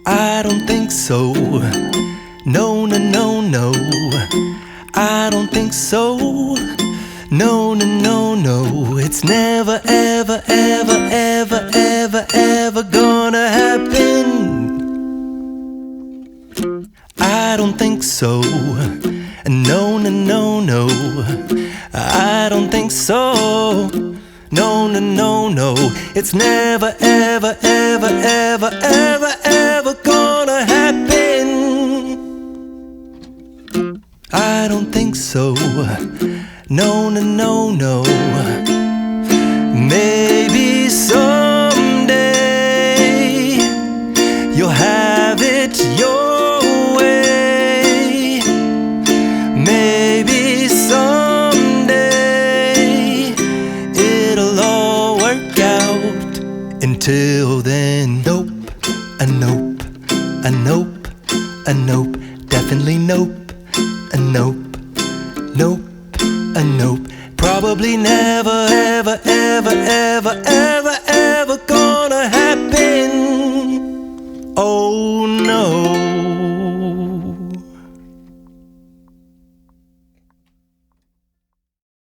I don't think so. No, no, no, no. I don't think so. No, no, no, no. It's never, ever, ever, ever, ever, ever gonna happen. I don't think so. No, no, no, no. I don't think so. No, no, no, no. It's never, ever, ever, ever, ever, ever gonna happen. I don't think so. No, no, no, no. Maybe someday you'll have it your way. Maybe someday it'll all work out. Until then, nope, a nope, a nope, a nope, definitely nope, a nope, nope, a nope. Probably never, ever, ever, ever, ever,